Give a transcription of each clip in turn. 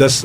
10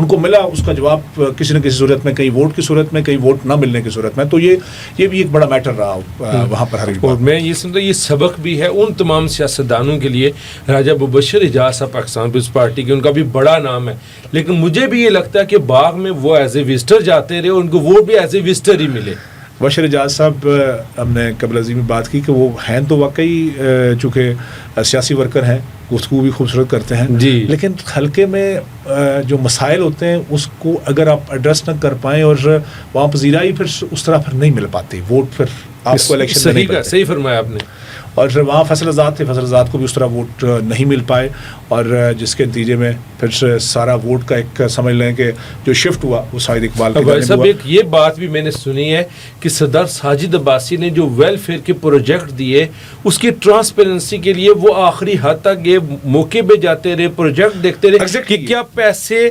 ان کو ملا اس کا جواب کسی نہ کسی صورت میں, کہیں ووٹ کی صورت میں, کہیں ووٹ نہ ملنے کی صورت میں. تو یہ بھی ایک بڑا میٹر رہا وہاں پر. اور میں یہ سمجھتا ہوں یہ سبق بھی ہے ان تمام سیاستدانوں کے لیے. راجہ مبشر اعجاز صاحب پاکستان پیپلز پارٹی کے, ان کا بھی بڑا نام ہے, لیکن مجھے بھی یہ لگتا ہے کہ باغ میں وہ ایز اے وزٹر جاتے رہے, ان کو ووٹ بھی ایز اے وزٹر ہی ملے. بشیر اعجاز صاحب, ہم نے قبل ازیں میں بات کی کہ وہ ہیں تو واقعی چونکہ سیاسی ورکر ہیں, گفتگو بھی خوبصورت کرتے ہیں جی, لیکن حلقے میں جو مسائل ہوتے ہیں اس کو اگر آپ ایڈریس نہ کر پائیں اور وہاں پذیرائی پھر اس طرح پھر نہیں مل پاتی, ووٹ پھر آپ کو الیکشن میں نہیں ملتے. صحیح فرمایا آپ نے. اور وہاں فیصل آزاد تھے, فیصل آزاد کو بھی اس طرح ووٹ نہیں مل پائے, اور جس کے نتیجے میں پھر سارا ووٹ کا ایک سمجھ لیں کہ جو شفٹ ہوا وہ شاہد اقبال کے جانب ہوا. ایک یہ بات بھی میں نے سنی ہے کہ سردار ساجد عباسی نے جو ویلفیئر کے پروجیکٹ دیے اس کی ٹرانسپیرنسی کے لیے وہ آخری حد تک یہ موقع پہ جاتے رہے, پروجیکٹ دیکھتے رہے کہ کیا پیسے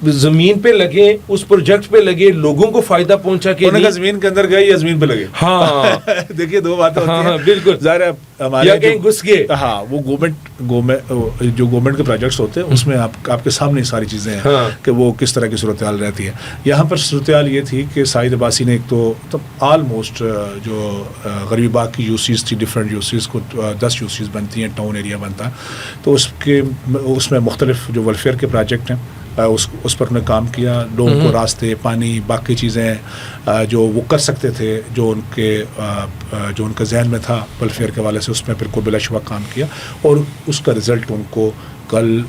زمین پہ لگے, اس پروجیکٹ پہ لگے, لوگوں کو فائدہ پہنچا کہ نہیں, زمین کے اندر گئے یا زمین پہ لگے. ہاں دیکھیے دو باتیں ہوتی ہیں. بالکل, ظاہر ہے ہمارے کہیں گھس گئے. ہاں, وہ گورنمنٹ کے پروجیکٹس ہوتے ہیں اس میں آپ کے سامنے ساری چیزیں ہیں کہ وہ کس طرح کی صورتحال رہتی ہے. یہاں پر صورتحال یہ تھی کہ ساجد عباسی نے ایک تو آلموسٹ جو غریبی باغ کی یوسیز تھی, ڈفرینٹ یوسیز کو 10 یوسیز بنتی ہیں, ٹاؤن ایریا بنتا ہے, تو اس میں مختلف جو ویلفیئر کے پروجیکٹ ہیں اس پر انہوں نے کام کیا. لوگوں کو راستے, پانی, باقی چیزیں جو وہ کر سکتے تھے, جو ان کا ذہن میں تھا ویلفیئر کے حوالے سے, اس میں بالکل بلا شبہ کام کیا. اور اس کا رزلٹ ان کو کل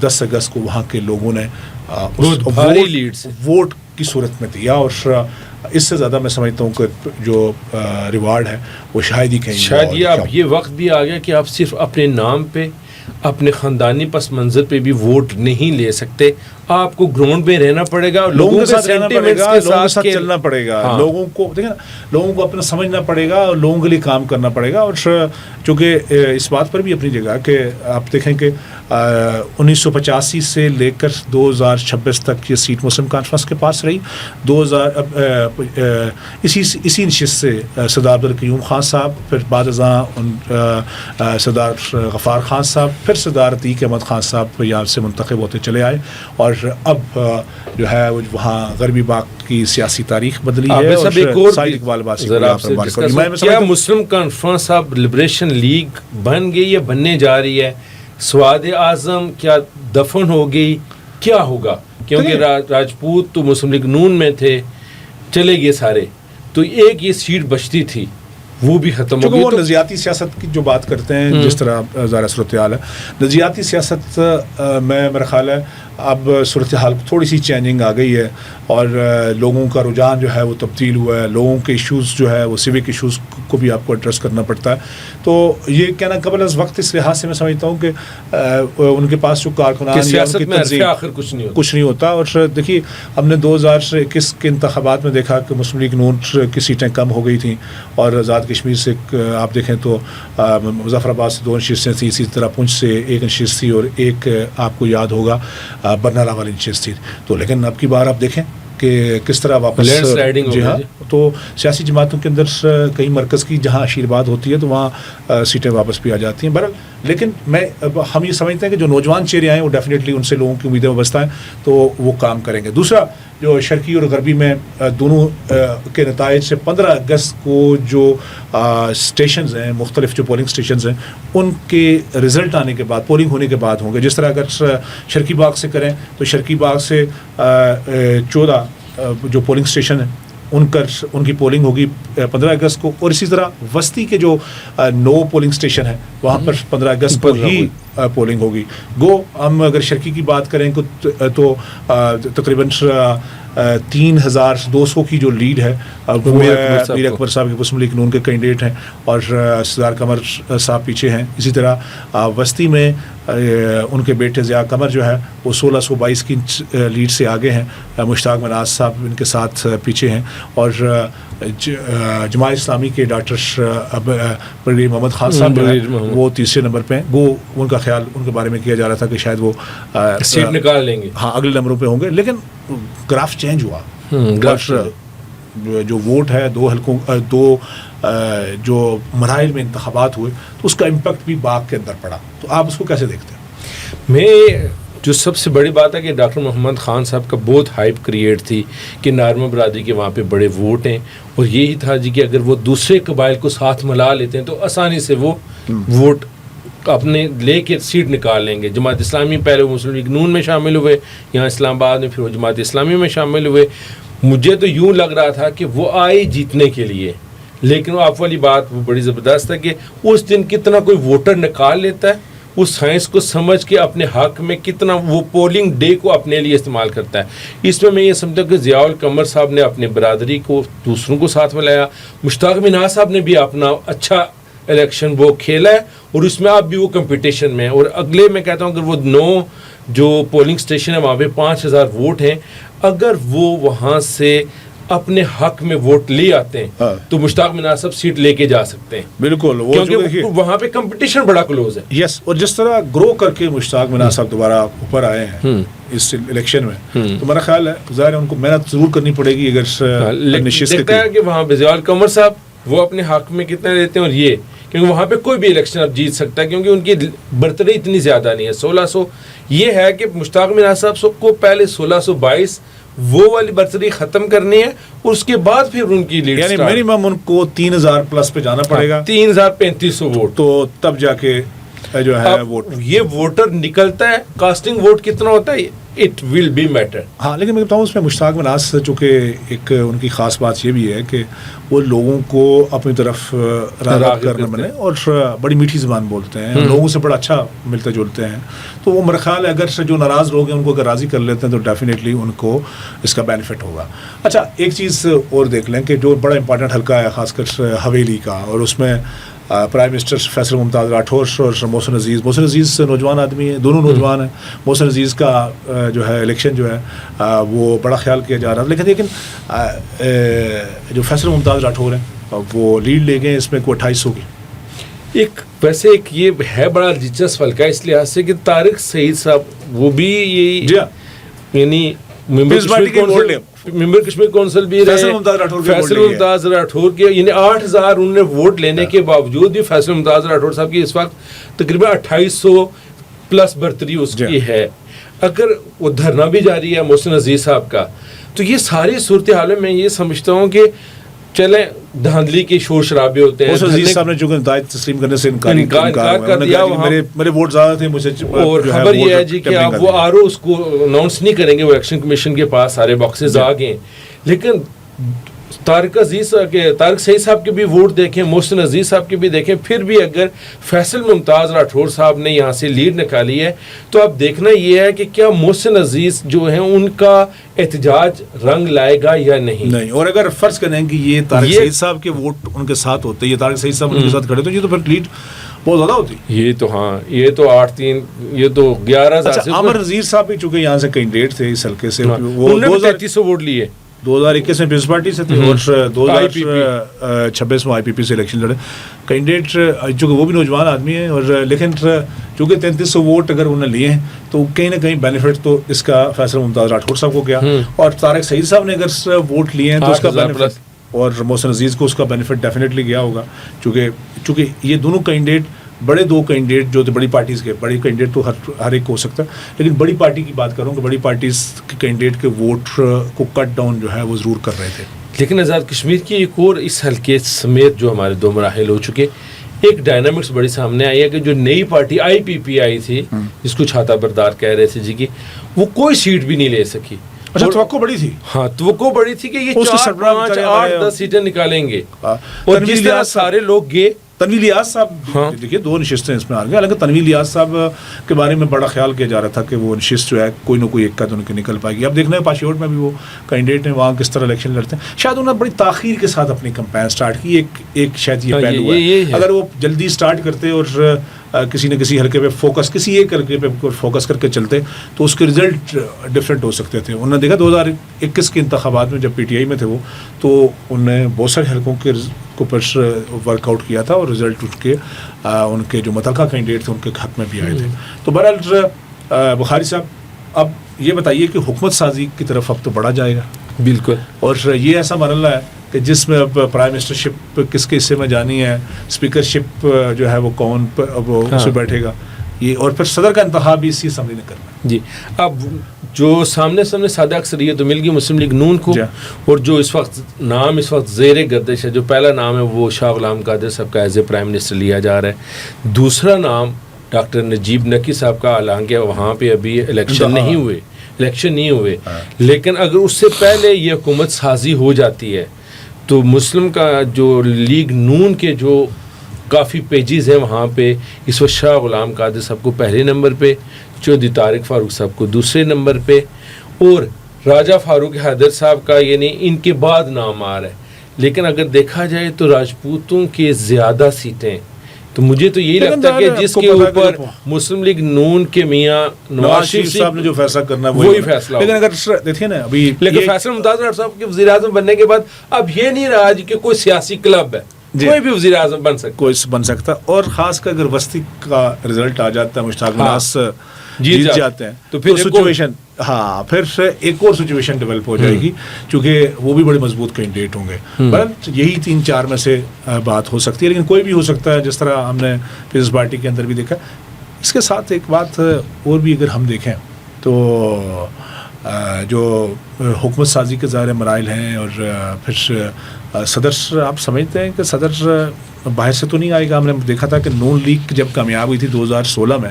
10 اگست کو وہاں کے لوگوں نے ووٹ کی صورت میں دیا. اور اس سے زیادہ میں سمجھتا ہوں کہ جو ریوارڈ ہے وہ شاید ہی کہیں. شاید یہ اب یہ وقت بھی آ گیا کہ آپ صرف اپنے نام پہ, اپنے خاندانی پس منظر پہ بھی ووٹ نہیں لے سکتے. آپ کو گراؤنڈ میں رہنا پڑے گا, لوگوں کے ساتھ رہنا پڑے گا, لوگوں کے ساتھ چلنا پڑے گا, لوگوں کو دیکھیں نا, لوگوں کو اپنا سمجھنا پڑے گا اور لوگوں کے لیے کام کرنا پڑے گا. اور چونکہ اس بات پر بھی اپنی جگہ کہ آپ دیکھیں کہ 1985 سے لے کر 2026 تک یہ سیٹ مسلم کانفرنس کے پاس رہی. 2000 اسی نشست سے سردار عبدالقیوم خان صاحب, پھر بعد ازاں سردار غفار خان صاحب, پھر سردار عتیق احمد خان صاحب یہاں سے منتخب ہوتے چلے آئے. اور اب جو ہے وہاں غربی باغ کی سیاسی تاریخ بدلی ہے. اور ساجد اقبال باسی کیا مسلم کانفرنس اب لبریشن لیگ بن گئی یا بننے جا رہی ہے؟ سواد اعظم کیا دفن ہو گئی, کیا ہوگا؟ کیونکہ راجپوت تو مسلم لیگ نون میں تھے, چلے گئے سارے, تو ایک یہ سیٹ بچتی تھی وہ بھی ختم ہو گئی. وہ نظریاتی سیاست کی جو بات کرتے ہیں, جس طرح ظاہر صورتحال ہے نظریاتی سیاست میں میرا خیال ہے اب صورتحال تھوڑی سی چینجنگ آ گئی ہے, اور لوگوں کا رجحان جو ہے وہ تبدیل ہوا ہے. لوگوں کے ایشوز جو ہے وہ سیوک ایشوز کو بھی آپ کو ایڈریس کرنا پڑتا ہے. تو یہ کہنا قبل از وقت اس لحاظ سے میں سمجھتا ہوں کہ ان کے پاس جو کارکنان یا ان کی تنظیم کچھ نہیں ہوتا. اور دیکھیے ہم نے 2021 کے انتخابات میں دیکھا کہ مسلم لیگ نون کی سیٹیں کم ہو گئی تھیں, اور آزاد کشمیر سے آپ دیکھیں تو مظفر آباد سے 2 نشستیں تھیں, اسی طرح پونچھ سے 1 نشست تھی, اور ایک آپ کو یاد ہوگا برنالہ والی نشست تھی. تو لیکن اب کی بار آپ دیکھیں کہ کس طرح واپس جی ہاں, تو سیاسی جماعتوں کے اندر کئی مرکز کی جہاں آشیرواد ہوتی ہے تو وہاں سیٹیں واپس بھی آ جاتی ہیں. بہرحال لیکن ہم یہ سمجھتے ہیں کہ جو نوجوان چہرے آئیں وہ ڈیفینیٹلی ان سے لوگوں کی امیدیں وابستہ ہیں, تو وہ کام کریں گے. دوسرا جو شرقی اور غربی میں دونوں کے نتائج سے 15 اگست کو جو اسٹیشنز ہیں, مختلف جو پولنگ اسٹیشنز ہیں, ان کے رزلٹ آنے کے بعد, پولنگ ہونے کے بعد ہوں گے. جس طرح اگر شرقی باغ سے کریں تو شرقی باغ سے 14 جو پولنگ اسٹیشن ہیں ان کی پولنگ ہوگی 15 اگست کو, اور اسی طرح وسطی کے جو 9 پولنگ اسٹیشن ہیں وہاں پر 15 اگست کو ہی پولنگ ہوگی. گو ہم اگر شرقی کی بات کریں تو تقریباً 3200 کی جو لیڈ ہے وہ میر اکبر صاحب کی مسلم لیگ نون کے کینڈیڈیٹ ہیں, اور سردار قمر صاحب پیچھے ہیں. اسی طرح وسطی میں ان کے بیٹے ضیاء قمر جو ہے وہ 1622 کی لیڈ سے آگے ہیں. مشتاق مناز صاحب ان کے ساتھ پیچھے ہیں, اور جماعت اسلامی کے ڈاکٹر برگیڈیئر محمد خان صاحب جو ہے وہ 3رے نمبر پہ ہیں. گو ان کا خیال ان کے بارے میں کیا جا رہا تھا کہ شاید وہ سیٹ نکال لیں گے, ہاں اگلے نمبروں پہ ہوں گے. لیکن گراف چینج ہوا, جو ووٹ ہے 2 حلقوں 2 جو مراحل میں انتخابات ہوئے, تو اس کا امپیکٹ بھی باغ کے اندر پڑا. تو آپ اس کو کیسے دیکھتے ہیں؟ میں جو سب سے بڑی بات ہے کہ ڈاکٹر محمد خان صاحب کا بہت ہائپ کریٹ تھی کہ نارمل برادری کے وہاں پہ بڑے ووٹ ہیں، اور یہی تھا جی کہ اگر وہ دوسرے قبائل کو ساتھ ملا لیتے ہیں تو آسانی سے وہ ووٹ اپنے لے کے سیٹ نکال لیں گے. جماعت اسلامی پہلے وہ مسلم لیگ نون میں شامل ہوئے یہاں اسلام آباد میں، پھر وہ جماعت اسلامی میں شامل ہوئے. مجھے تو یوں لگ رہا تھا کہ وہ آئے جیتنے کے لیے، لیکن وہ آپ والی بات وہ بڑی زبردست ہے کہ اس دن کتنا کوئی ووٹر نکال لیتا ہے، اس سائنس کو سمجھ کے اپنے حق میں کتنا وہ پولنگ ڈے کو اپنے لیے استعمال کرتا ہے. اس میں یہ سمجھتا ہوں کہ ضیاء القمر صاحب نے اپنے برادری کو دوسروں کو ساتھ ملایا، مشتاق منہاج صاحب نے بھی اپنا اچھا الیکشن وہ کھیلا ہے، اور اس میں اب بھی وہ کمپٹیشن میں ہے. اور اگلے میں کہتا ہوں کہ وہ 9 جو پولنگ اسٹیشن ہے وہاں پہ 5000 ووٹ ہیں، اگر وہ وہاں سے اپنے حق میں ووٹ لے آتے ہیں تو مشتاق منہاج صاحب سیٹ لے کے جا سکتے ہیں، بالکل، کیونکہ وہاں پہ کمپٹیشن بڑا کلوز ہے. یس، اور جس طرح گرو کر کے مشتاق منہاج صاحب دوبارہ اوپر آئے ہیں اس الیکشن میں، تو میرا خیال ہے ظاہر ہے ان کو محنت ضرور کرنی پڑے گی. اگر دیکھتا ہے کہ وہاں پہ ضیاء القمر صاحب وہ اپنے حق میں کتنے لیتے ہیں، اور یہ کیونکہ وہاں پہ کوئی بھی الیکشن اب جیت سکتا ہے کیونکہ ان کی برتری اتنی زیادہ نہیں ہے. 1600 یہ ہے کہ مشتاق منہاج صاحب کو پہلے 1622 وہ والی برتری ختم کرنی ہے، اور اس کے بعد پھر ان کی لیڈ، یعنی منیمم ان کو 3000 پلس پہ جانا پڑے گا، 3350 ووٹ، تو تب جا کے جو ہے ووٹ یہ ووٹر نکلتا ہے. کاسٹنگ ووٹ کتنا ہوتا ہے اٹ ول بی میٹر. ہاں، لیکن میں بتاؤں اس میں مشتاق منہاج سے چونکہ ایک ان کی خاص بات یہ بھی ہے کہ وہ لوگوں کو اپنی طرف راغب کرنے بنے، اور بڑی میٹھی زبان بولتے ہیں، لوگوں سے بڑا اچھا ملتے جلتے ہیں. تو وہ میرا خیال ہے اگر جو ناراض لوگ ہیں ان کو اگر راضی کر لیتے ہیں تو ڈیفینیٹلی ان کو اس کا بینیفٹ ہوگا. اچھا، ایک چیز اور دیکھ لیں کہ جو بڑا امپورٹنٹ حلقہ ہے خاص کر حویلی کا، اور اس میں پرائم منسٹر فیصل ممتاز راٹھور اور محسن عزیز نوجوان آدمی ہیں، دونوں نوجوان ہیں. محسن عزیز کا جو ہے الیکشن جو ہے وہ بڑا خیال کیا جا رہا ہے، لیکن جو فیصل ممتاز راٹھور ہیں وہ لیڈ لے گئے اس میں کوئی 2800 کی. ویسے ایک یہ ہے بڑا دلچسپ حلقہ اس لحاظ سے کہ طارق سعید صاحب وہ بھی یہی یعنی ممبر کشمیر کونسل بھی رہے، فیصل ممتاز راٹھور کے یعنی 8000 انہوں نے ووٹ لینے کے باوجود بھی فیصل ممتاز راٹھور صاحب کی اس وقت تقریباً 2800 پلس برتری اس کی ہے. اگر وہ دھرنا بھی جاری ہے محسن عزیز صاحب کا، تو یہ ساری صورتحال میں یہ سمجھتا ہوں کہ چلیں دھاندلی کے شور شرابے ہوتے ہیں. محسن عزیز صاحب نے جو ہدایت تسلیم کرنے سے انکار کر دیا، میرے ووٹ زیادہ تھے مجھے، اور خبر یہ ہے جی کہ آپ وہ آر او اس کو اناؤنس نہیں کریں گے، وہ الیکشن کمیشن کے پاس سارے باکسز آ گئے. لیکن طارق سعید صاحب کے بھی ووٹ دیکھیں، محسن عزیز صاحب کے بھی دیکھیں، پھر بھی اگر فیصل ممتاز راٹھور صاحب نے یہاں سے لیڈ نکالی ہے تو اب دیکھنا یہ ہے کہ کیا محسن عزیز جو ہیں ان کا احتجاج رنگ لائے گا یا نہیں. اور اگر فرض کریں کہ یہ طارق سعید صاحب کے ووٹ ان کے ساتھ ہوتے، یہ طارق سعید صاحب ان کے ساتھ کھڑے تو یہ تو پھر لیڈ بہت زیادہ ہوتی. یہ تو ہاں، یہ تو 8-3، یہ تو 11,000 سے. عامر نذیر صاحب بھی چونکہ یہاں سے کینڈیڈیٹ تھے اس حلقے سے، وہ 3300 ووٹ لیے 2021 میں پیپلز پارٹی سے تھے، اور 2026 میں آئی پی پی سے الیکشن لڑے کینڈیڈیٹ، چونکہ وہ بھی نوجوان آدمی ہیں. اور لیکن چونکہ 3300 ووٹ اگر انہوں نے لیے ہیں تو کہیں نہ کہیں بینیفٹ تو اس کا فیصل ممتاز راٹھور صاحب کو گیا، اور طارق سعید صاحب نے اگر ووٹ لیے ہیں تو اس کا بینیفٹ، اور محسن عزیز کو اس کا بینیفٹ ڈیفینیٹلی گیا ہوگا. چونکہ یہ دونوں کینڈیڈیٹ بڑے دو کینڈیڈیٹ جو تھے بڑی پارٹیز کے، بڑی کینڈیڈیٹ تو ہر ایک کو ہو سکتا ہے، لیکن بڑی پارٹی کی بات کروں کہ بڑی پارٹیز کے کینڈیڈیٹ کے ووٹ کو کٹ ڈاؤن جو ہے وہ ضرور کر رہے تھے. لیکن آزاد کشمیر کی ایک اور اس حلقے سمیت جو ہمارے 2 مراحل ہو چکے، ایک ڈائنامکس بڑی سامنے آئی ہے کہ جو نئی پارٹی آئی پی پی آئی تھی جس کو چھاتا بردار کہہ رہے تھے جی کی، وہ کوئی سیٹ بھی نہیں لے سکی. اچھا، توقع بڑی تھی. ہاں، توقع بڑی تھی کہ یہ 4-5-8-10 سیٹیں نکالیں گے، اور جس طرح سارے لوگ گئے. تنویر الیاس صاحب دیکھیے 2 نشستیں اس میں آ گئی، حالانکہ تنویر الیاس صاحب کے بارے میں بڑا خیال کیا جا رہا تھا کہ وہ نشست جو ہے کوئی نہ کوئی ایک ان کے نکل پائے گی. اب دیکھنا ہے پاشیوٹ میں بھی وہ کینڈیڈیٹ ہیں، وہاں کس طرح الیکشن لڑتے ہیں. شاید انہوں نے بڑی تاخیر کے ساتھ اپنی کمپین سٹارٹ کی، ایک شاید یہ پہلو ہے. اگر وہ جلدی سٹارٹ کرتے اور کسی نہ کسی حلقے پہ فوکس، کسی ایک حلقے پہ فوکس کر کے چلتے تو اس کے رزلٹ ڈفرینٹ ہو سکتے تھے. انہوں نے دیکھا 2021 کے انتخابات میں جب پی ٹی آئی میں تھے وہ، تو انہوں نے بہت سارے حلقوں کے اوپر ورک آؤٹ کیا تھا، اور رزلٹ اٹھ کے ان کے جو متعلقہ کینڈیڈیٹ تھے ان کے حق میں بھی آئے تھے. تو بہرحال بخاری صاحب، اب یہ بتائیے کہ حکومت سازی کی طرف اب تو بڑھا جائے گا. بالکل، اور یہ ایسا مرحلہ ہے کہ جس میں اب پرائم منسٹرشپ کس کے حصے میں جانی ہے، اسپیکرشپ جو ہے وہ کون اب اس میں بیٹھے گا، یہ اور پھر صدر کا انتخاب بھی اسی اسمبلی نے کرنا ہے. جی اب جو سامنے سادہ اکثریت تو مل گئی مسلم لیگ نون کو, اور جو اس وقت زیر گردش ہے, جو پہلا نام ہے وہ شاہ غلام قادر صاحب کا ایز اے پرائم منسٹر لیا جا رہا ہے. دوسرا نام ڈاکٹر نجیب نکی صاحب کا, حالانکہ وہاں پہ ابھی الیکشن نہیں ہوئے, لیکن اگر اس سے پہلے یہ حکومت سازی ہو جاتی ہے تو مسلم کا جو لیگ نون کے جو کافی پیجز ہیں وہاں پہ اس وقت شاہ غلام قادر صاحب کو پہلے نمبر پہ, چودھری طارق فاروق صاحب کو دوسرے نمبر پہ, اور راجہ فاروق حیدر صاحب کا یعنی ان کے بعد نام آ رہا ہے. لیکن اگر دیکھا جائے تو راجپوتوں کے زیادہ سیٹیں, تو مجھے تو یہی لگتا ہے کہ جس کے اوپر مسلم لیگ نون کے میاں نواز شریف صاحب نے جو فیصلہ کرنا ہے وہی فیصلہ. لیکن اگر دیکھیں نا ابھی فیصلہ ممتاز ڈاکٹر صاحب کے وزیر اعظم بننے کے بعد اب یہ نہیں رہا کہ کوئی سیاسی کلب ہے, کوئی بھی وزیر اعظم بن سکتا, اور خاص کر اگر وسطی کا رزلٹ آ جاتا ہے, مشتاق مناص جیت جاتے ہیں تو پھر سچویشن پھر ایک اور سچویشن ڈیولپ ہو جائے گی, چونکہ وہ بھی بڑے مضبوط کینڈیڈیٹ ہوں گے. بٹ یہی 3-4 میں سے بات ہو سکتی ہے, لیکن کوئی بھی ہو سکتا ہے, جس طرح ہم نے پیپلز پارٹی کے اندر بھی دیکھا. اس کے ساتھ ایک بات اور بھی اگر ہم دیکھیں تو جو حکومت سازی کے ظاہر مراحل ہیں, اور پھر صدر آپ سمجھتے ہیں کہ صدر باہر سے تو نہیں آئے گا. ہم نے دیکھا تھا کہ نون لیگ جب کامیاب ہوئی تھی 2016 میں,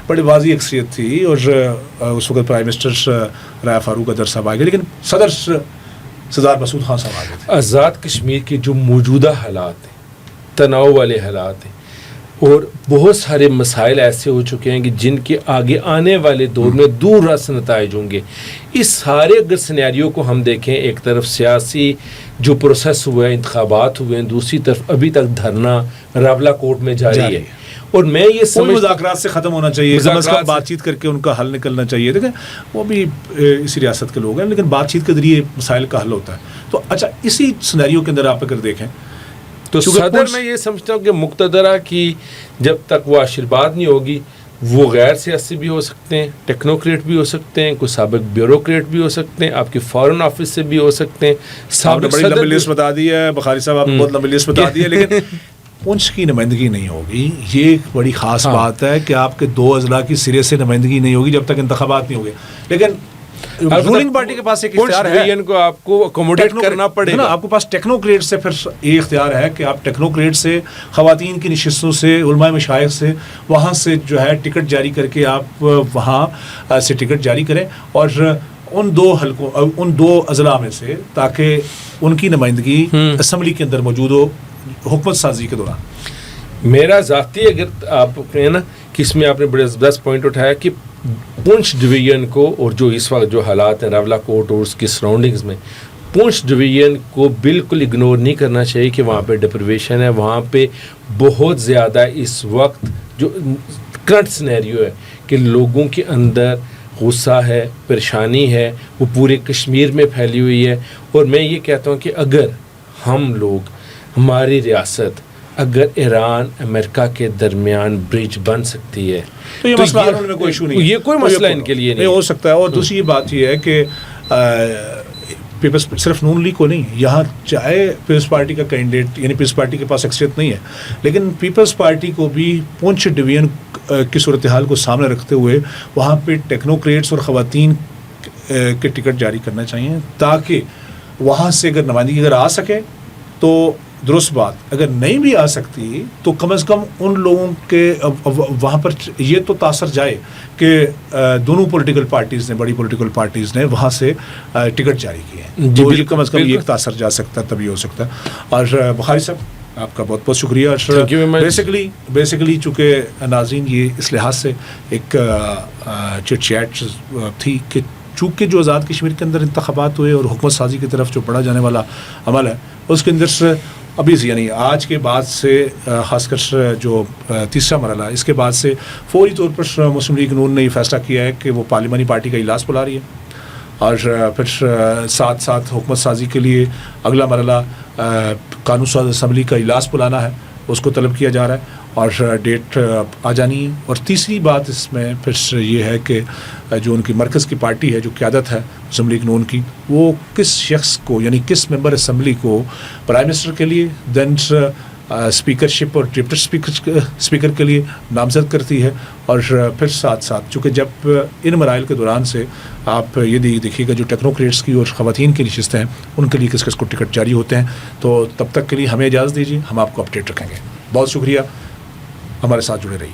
بڑی واضح اکثریت تھی, اور اس وقت پرائم منسٹر راجہ فاروق قادر صاحب آ گئے, لیکن صدر سردار مسعود خان صاحب آ گئے تھے. آزاد کشمیر کے جو موجودہ حالات ہیں, تناؤ والے حالات ہیں, اور بہت سارے مسائل ایسے ہو چکے ہیں کہ جن کے آگے آنے والے دور میں دور رس نتائج ہوں گے. اس سارے اگر سینیریو کو ہم دیکھیں, ایک طرف سیاسی جو پروسیس ہوا ہے, انتخابات ہوئے ہیں, دوسری طرف ابھی تک دھرنا راولہ کوٹ میں جاری ہے, اور میں یہ سمجھ مذاکرات سے ختم ہونا چاہیے, کم از کم بات چیت کر کے ان کا حل نکلنا چاہیے. دیکھیں وہ بھی اسی ریاست کے لوگ ہیں, لیکن بات چیت کے ذریعے مسائل کا حل ہوتا ہے. تو اچھا اسی سینیریو کے اندر آپ اگر دیکھیں تو صدر میں یہ سمجھتا ہوں کہ مقتدرہ کی جب تک وہ آشرواد نہیں ہوگی, وہ غیر سیاسی بھی ہو سکتے ہیں, ٹیکنوکریٹ بھی ہو سکتے ہیں, کوئی سابق بیوروکریٹ بھی ہو سکتے ہیں, آپ کے فارن آفس سے بھی ہو سکتے ہیں. آپ نے بڑی لمبی لسٹ بتا دی ہے بخاری صاحب, آپ نے بہت لمبی لسٹ بتا دی ہے, لیکن پونچھ کی نمائندگی نہیں ہوگی. یہ ایک بڑی خاص بات ہے کہ آپ کے 2 اضلاع کی سرے سے نمائندگی نہیں ہوگی جب تک انتخابات نہیں ہو گئے. لیکن رولنگ پارٹی کے پاس ایک اختیار ہے, کو آپ کو اکوموڈیٹ کرنا پڑے گا. آپ کے پاس ٹیکنوکریٹ سے پھر یہ اختیار ہے کہ آپ ٹیکنوکریٹ سے, خواتین کی نشستوں سے, علماء مشائخ سے, وہاں سے جو ہے ٹکٹ جاری کر کے آپ وہاں سے ٹکٹ جاری کریں, اور ان 2 حلقوں ان 2 اضلاع میں سے, تاکہ ان کی نمائندگی اسمبلی کے اندر موجود ہو حکومت سازی کے دوران. میرا ذاتی اگر آپ کہیں نا کہ اس میں آپ نے بڑے زبردست پوائنٹ اٹھایا کہ پونچھ ڈویژن کو, اور جو اس وقت جو حالات ہیں راولہ کوٹ اور اس کی سراؤنڈنگز میں, پونچھ ڈویژن کو بالکل اگنور نہیں کرنا چاہیے کہ وہاں پہ ڈپریویشن ہے. وہاں پہ بہت زیادہ اس وقت جو کرنٹ سینیریو ہے کہ لوگوں کے اندر غصہ ہے, پریشانی ہے, وہ پورے کشمیر میں پھیلی ہوئی ہے. اور میں یہ کہتا ہوں کہ اگر ہم لوگ, ہماری ریاست اگر ایران امریکہ کے درمیان برج بن سکتی ہے تو یہ مسئلہ حل میں کوئی ایشو نہیں ہے, یہ کوئی مسئلہ ان کے لیے نہیں ہو سکتا ہے. اور دوسری بات یہ ہے کہ پیپلز صرف نون لیگ کو نہیں, یہاں چاہے پیپلز پارٹی کا کینڈیڈیٹ یعنی پیپلز پارٹی کے پاس اکثریت نہیں ہے, لیکن پیپلز پارٹی کو بھی پونچھ ڈویژن کی صورتحال کو سامنے رکھتے ہوئے وہاں پہ ٹیکنوکریٹس اور خواتین کے ٹکٹ جاری کرنا چاہیے, تاکہ وہاں سے اگر نمائندگی اگر آ سکے تو درست بات, اگر نہیں بھی آ سکتی تو کم از کم ان لوگوں کے وہاں پر یہ تو تاثر جائے کہ دونوں پولیٹیکل پارٹیز نے, بڑی پولیٹیکل پارٹیز نے وہاں سے ٹکٹ جاری کیے ہیں, تو کم از کم یہ ایک تاثر جا سکتا ہے, تبھی ہو سکتا ہے. اور بخاری صاحب آپ کا بہت بہت شکریہ. بیسیکلی چونکہ ناظرین یہ اس لحاظ سے ایک چٹ چیٹ تھی کہ چونکہ جو آزاد کشمیر کے اندر انتخابات ہوئے اور حکومت سازی کی طرف جو بڑھا جانے والا عمل ہے اس کے اندر سے ابھی سے یعنی آج کے بعد سے خاص کر جو تیسرا مرحلہ ہے اس کے بعد سے فوری طور پر مسلم لیگ نون نے یہ فیصلہ کیا ہے کہ وہ پارلیمانی پارٹی کا اجلاس بلا رہی ہے, اور پھر ساتھ ساتھ حکومت سازی کے لیے اگلا مرحلہ قانون ساز اسمبلی کا اجلاس بلانا ہے, اس کو طلب کیا جا رہا ہے اور ڈیٹ آ جانی ہے. اور تیسری بات اس میں پھر یہ ہے کہ جو ان کی مرکز کی پارٹی ہے, جو قیادت ہے مسلم لیگ نون کی, وہ کس شخص کو یعنی کس ممبر اسمبلی کو پرائم منسٹر کے لیے, دین اسپیکرشپ اور ڈپٹی اسپیکر کے لیے نامزد کرتی ہے. اور پھر ساتھ ساتھ چونکہ جب ان مراحل کے دوران سے آپ یہ دیکھیے گا جو ٹیکنوکریٹس کی اور خواتین کی نشستیں ہیں ان کے لیے کس کس کو ٹکٹ جاری ہوتے ہیں. تو تب تک کے لیے ہمیں اجازت دیجیے, ہم آپ کو اپڈیٹ رکھیں گے. بہت شکریہ, ہمارے ساتھ جڑے رہیے.